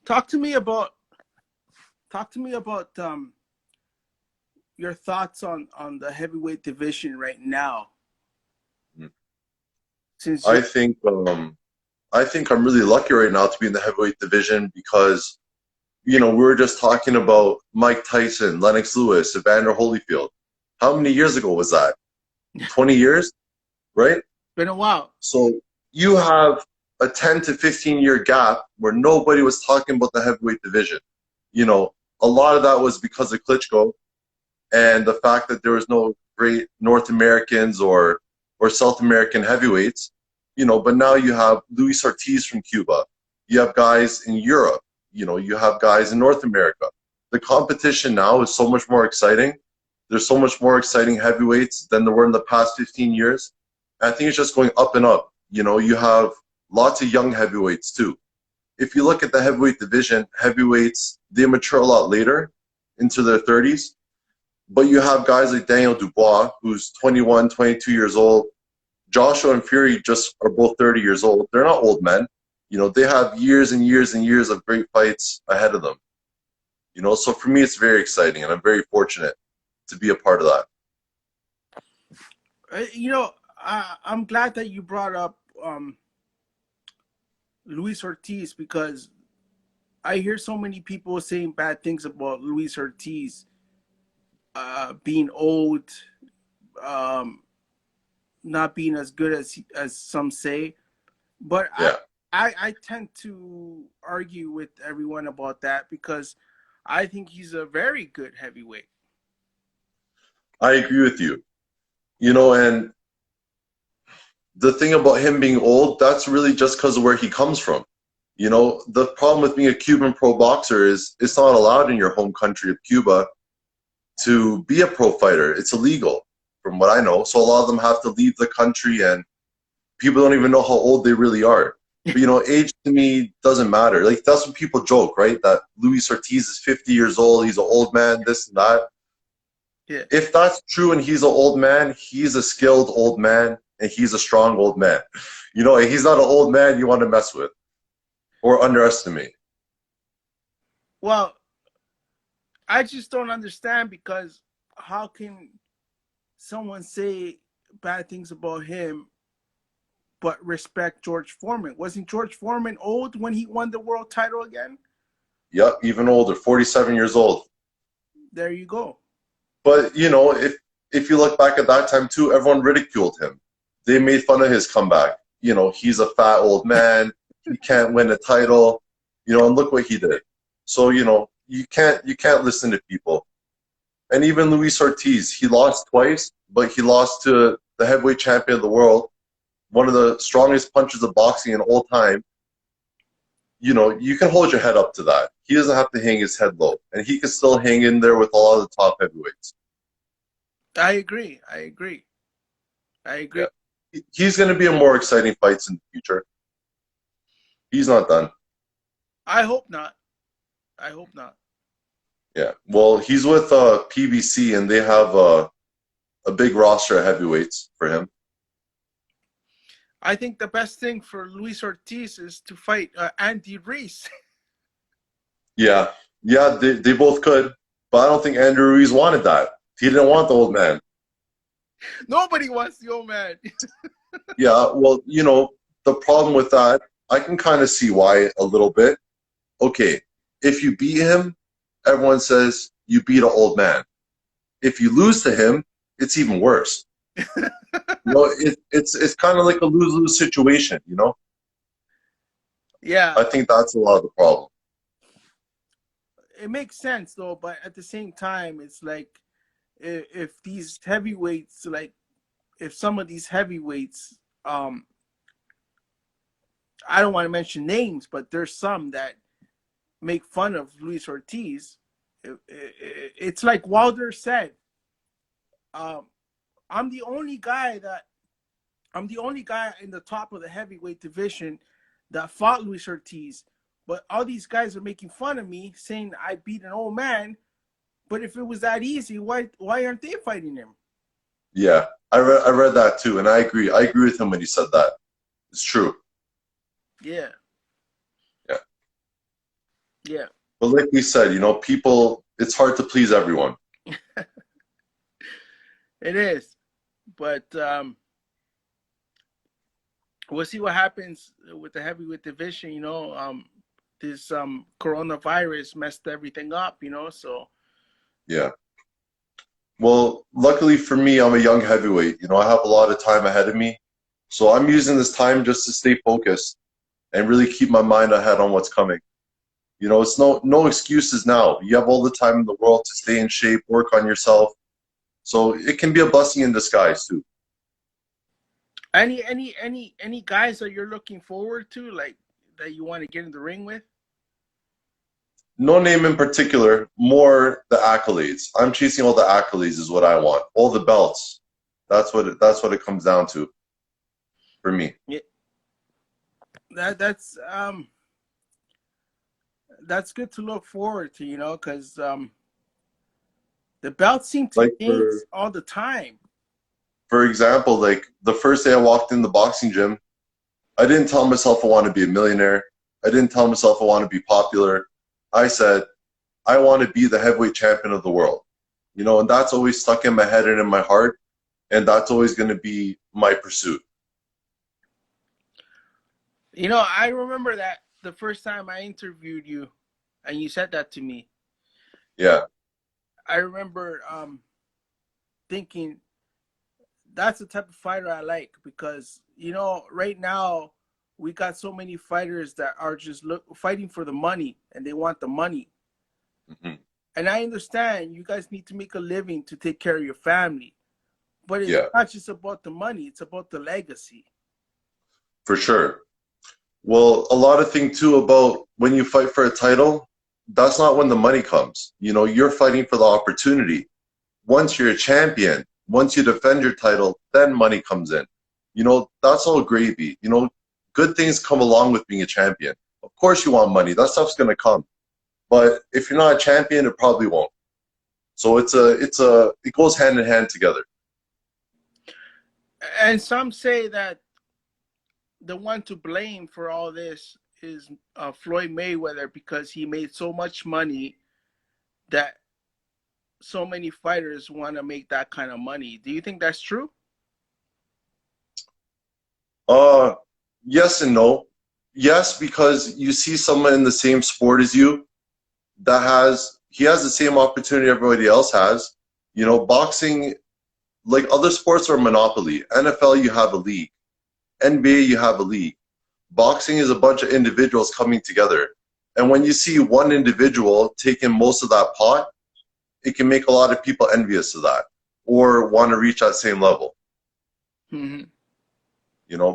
Talk to me about your thoughts on the heavyweight division right now. Since I you're think I think I'm really lucky right now to be in the heavyweight division because we were just talking about Mike Tyson, Lennox Lewis, Evander Holyfield. How many years ago was that? 20 years, right? been a while. So you have a 10 to 15-year gap where nobody was talking about the heavyweight division. You know, a lot of that was because of Klitschko and the fact that there was no great North Americans or South American heavyweights. But now you have Luis Ortiz from Cuba. You have guys in Europe. You have guys in North America. The competition now is so much more exciting. There's so much more exciting heavyweights than there were in the past 15 years. And I think it's just going up and up. You have lots of young heavyweights too. If you look at the heavyweight division, heavyweights, they mature a lot later into their 30s. But you have guys like Daniel Dubois, who's 21, 22 years old. Joshua and Fury just are both 30 years old. They're not old men. They have years and years and years of great fights ahead of them. So for me, it's very exciting, and I'm very fortunate to be a part of that. I'm glad that you brought up Luis Ortiz because I hear so many people saying bad things about Luis Ortiz being old, um, not being as good as some say. But Yeah, I tend to argue with everyone about that because I think he's a very good heavyweight. I agree with you. And the thing about him being old, that's really just because of where he comes from. The problem with being a Cuban pro boxer is it's not allowed in your home country of Cuba to be a pro fighter. It's illegal, from what I know. So a lot of them have to leave the country, and people don't even know how old they really are. But age to me doesn't matter. Like that's when people joke, right? That Luis Ortiz is 50 years old, he's an old man, this and that. Yeah. If that's true and he's an old man, he's a skilled old man and he's a strong old man. He's not an old man you want to mess with or underestimate. Well, I just don't understand because how can someone say bad things about him but respect George Foreman? Wasn't George Foreman old when he won the world title again? Yep, even older, 47 years old. There you go. But if you look back at that time too, everyone ridiculed him. They made fun of his comeback. He's a fat old man. He can't win a title. And look what he did. So you can't listen to people. And even Luis Ortiz, he lost twice, but he lost to the heavyweight champion of the world, one of the strongest punches of boxing in all time. You can hold your head up to that. He doesn't have to hang his head low, and he can still hang in there with a lot of the top heavyweights. I agree. I agree. I agree. Yeah, he's going to be in more exciting fights in the future. He's not done. I hope not. I hope not. Yeah, well, he's with PBC, and they have a big roster of heavyweights for him. I think the best thing for Luis Ortiz is to fight Andy Reese. Yeah, yeah, they both could, but I don't think Andrew Ruiz wanted that. He didn't want the old man. Nobody wants the old man. Yeah, well, the problem with that, I can kind of see why a little bit. Okay, if you beat him, everyone says you beat an old man. If you lose to him, it's even worse. It's kind of like a lose-lose situation. Yeah, I think that's a lot of the problem. it makes sense though, but at the same time, it's like if these heavyweights, like if some of these heavyweights, I don't want to mention names, but there's some that make fun of Luis Ortiz. It's like Wilder said. Um, I'm the only guy that I'm the only guy in the top of the heavyweight division that fought Luis Ortiz. But all these guys are making fun of me, saying I beat an old man. But if it was that easy, why aren't they fighting him? Yeah, I read that too, and I agree. I agree with him when he said that. It's true. Yeah. Yeah. Yeah, But like we said, people, it's hard to please everyone. it is. But we'll see what happens with the heavyweight division. This coronavirus messed everything up. So Yeah. Well, luckily for me, I'm a young heavyweight. I have a lot of time ahead of me. So I'm using this time just to stay focused and really keep my mind ahead on what's coming. It's no excuses now. You have all the time in the world to stay in shape, work on yourself. So it can be a blessing in disguise too. any guys that you're looking forward to, like that you want to get in the ring with? No name in particular, more the accolades. I'm chasing all the accolades is what I want. All the belts. That's what it comes down to for me. Yeah, that's good to look forward to, because the belts seem to Like change for all the time. for example, like the first day I walked in the boxing gym, I didn't tell myself I want to be a millionaire. I didn't tell myself I want to be popular. I said I want to be the heavyweight champion of the world. And that's always stuck in my head and in my heart, and that's always going to be my pursuit. I remember that the first time I interviewed you, and you said that to me. Yeah. I remember thinking that's the type of fighter I like, because right now we got so many fighters that are just fighting for the money, and they want the money. Hmm. And I understand you guys need to make a living to take care of your family, but it's Yeah, not just about the money; it's about the legacy. for sure. Well, a lot of thing too about when you fight for a title, that's not when the money comes. You're fighting for the opportunity. Once you're a champion, once you defend your title, then money comes in. That's all gravy. Good things come along with being a champion. Of course you want money. That stuff's gonna come. But if you're not a champion, it probably won't. So it goes hand in hand together. And some say that the one to blame for all this is Floyd Mayweather, because he made so much money that so many fighters want to make that kind of money. Do you think that's true? Uh, yes and no. Yes, because you see someone in the same sport as you that he has the same opportunity everybody else has. Boxing, like other sports, are a monopoly. NFL, you have a league. NBA, you have a league. Boxing is a bunch of individuals coming together. And when you see one individual taking most of that pot, it can make a lot of people envious of that or want to reach that same level. Mm-hmm.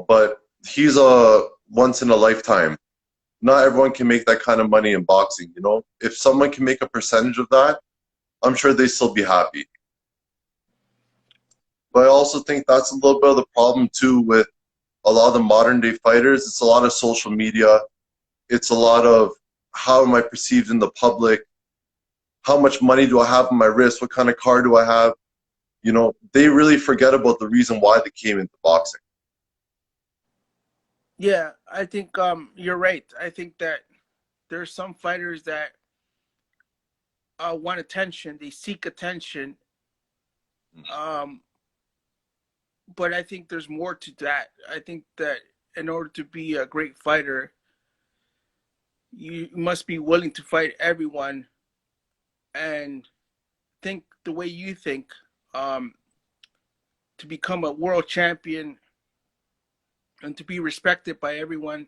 But he's a once in a lifetime. Not everyone can make that kind of money in boxing. If someone can make a percentage of that, I'm sure they still be happy. But I also think that's a little bit of the problem too with a lot of the modern day fighters. It's a lot of social media. It's a lot of how am I perceived in the public? How much money do I have on my wrist? What kind of car do I have? They really forget about the reason why they came into boxing. Yeah, I think you're right. I think that there's some fighters that want attention. They seek attention. Um, but I think there's more to that. I think that in order to be a great fighter, you must be willing to fight everyone and think the way you think. Um, to become a world champion and to be respected by everyone,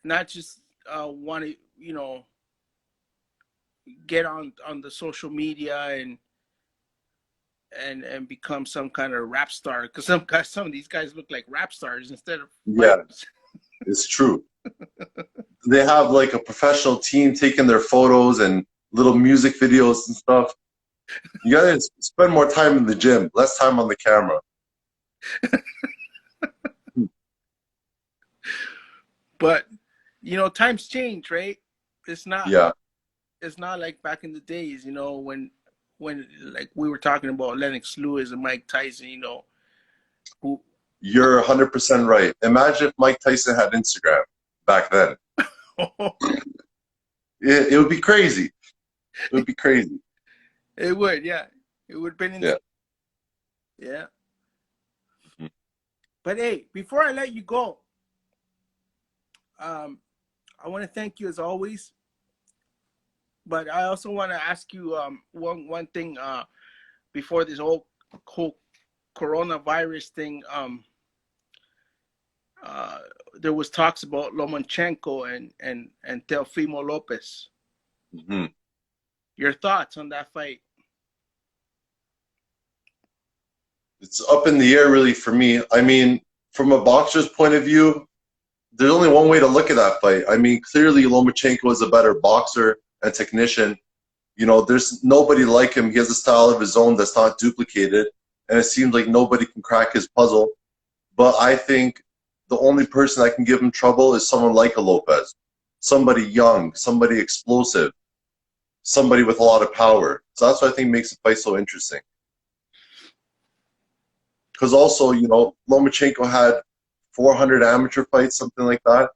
not just want to, get on the social media and become some kind of rap star. Because some of these guys look like rap stars instead of Yeah, fighters. it's true. They have like a professional team taking their photos and little music videos and stuff. You gotta spend more time in the gym, less time on the camera. But times change, right? It's not Yeah, it's not like back in the days, when like we were talking about Lennox Lewis and Mike Tyson, who you're 100% right. Imagine if Mike Tyson had Instagram back then. it would be crazy. It would be crazy. It would, yeah. It would have been Yeah. insane. Yeah. But hey, before I let you go, I want to thank you as always. But I also want to ask you one thing before this whole coronavirus thing. Uh, there was talks about Lomachenko and Teofimo Lopez. Mm-hmm. Your thoughts on that fight? It's up in the air, really, for me. I mean, from a boxer's point of view, there's only one way to look at that fight. I mean, clearly Lomachenko is a better boxer and technician. There's nobody like him. He has a style of his own that's not duplicated, and it seems like nobody can crack his puzzle. But I think the only person that can give him trouble is someone like a Lopez, somebody young, somebody explosive, somebody with a lot of power. So that's what I think makes the fight so interesting. Because also, Lomachenko had 400 amateur fights, something like that.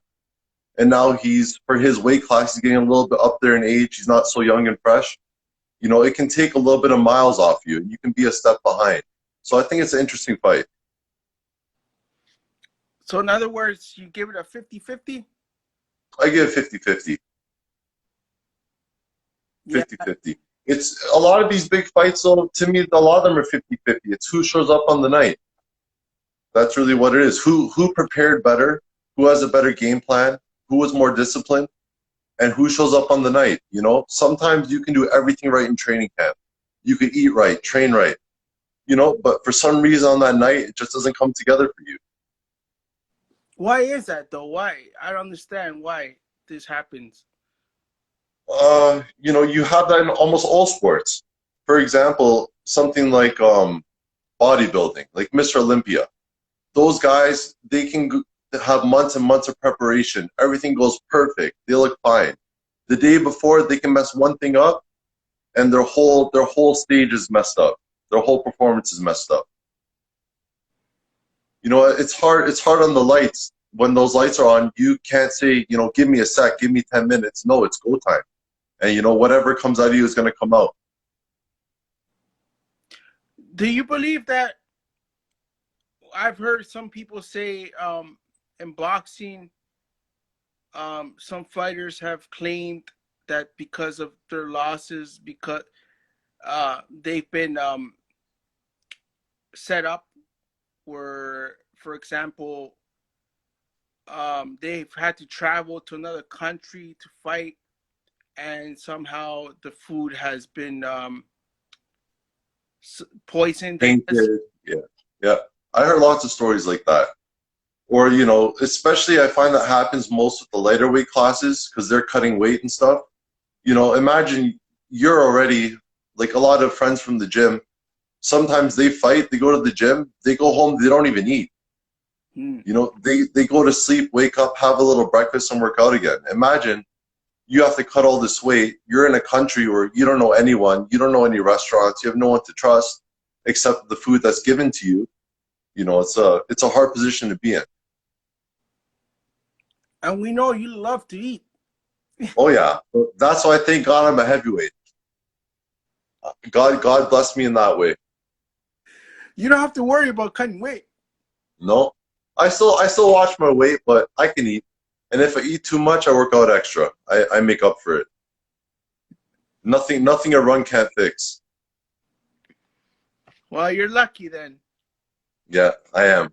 And now for his weight class, he's getting a little bit up there in age. He's not so young and fresh. It can take a little bit of miles off you. You can be a step behind. So I think it's an interesting fight. So in other words, you give it a 50-50? I give it 50-50. Yeah. 50-50. It's a lot of these big fights, though, to me, a lot of them are 50-50. It's who shows up on the night. That's really what it is. Who prepared better, who has a better game plan, who was more disciplined, and who shows up on the night. Sometimes you can do everything right in training camp. You can eat right, train right, but for some reason on that night, it just doesn't come together for you. Why is that, though? Why? I don't understand why this happens. You have that in almost all sports. For example, something like bodybuilding, like Mr. Olympia. Those guys, they can have months and months of preparation. Everything goes perfect. They look fine. The day before, they can mess one thing up, and their whole stage is messed up. Their whole performance is messed up. It's hard. It's hard on the lights. When those lights are on, you can't say, give me a sec, give me 10 minutes. No, it's go time. And, whatever comes out of you is going to come out. Do you believe that? I've heard some people say in boxing, some fighters have claimed that because of their losses, because they've been set up where, for example, they've had to travel to another country to fight, and somehow the food has been poisoned. Painted. Yeah. I heard lots of stories like that. Or, especially I find that happens most with the lighter weight classes because they're cutting weight and stuff. Imagine you're already, like a lot of friends from the gym, sometimes they fight, they go to the gym, they go home, they don't even eat. They go to sleep, wake up, have a little breakfast, and work out again. Imagine you have to cut all this weight. You're in a country where you don't know anyone, you don't know any restaurants, you have no one to trust except the food that's given to you. It's a hard position to be in. And we know you love to eat. Oh yeah, that's why I thank God I'm a heavyweight. God bless me in that way. You don't have to worry about cutting weight. No, I still watch my weight, but I can eat. And if I eat too much, I work out extra. I make up for it. Nothing a run can't fix. Well, you're lucky then. Yeah, I am.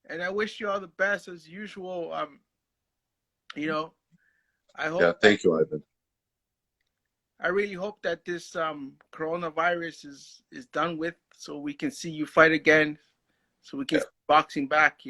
And I wish you all the best as usual. I hope. Yeah, thank you, Ivan. I really hope that this coronavirus is done with, so we can see you fight again, so we can start boxing back.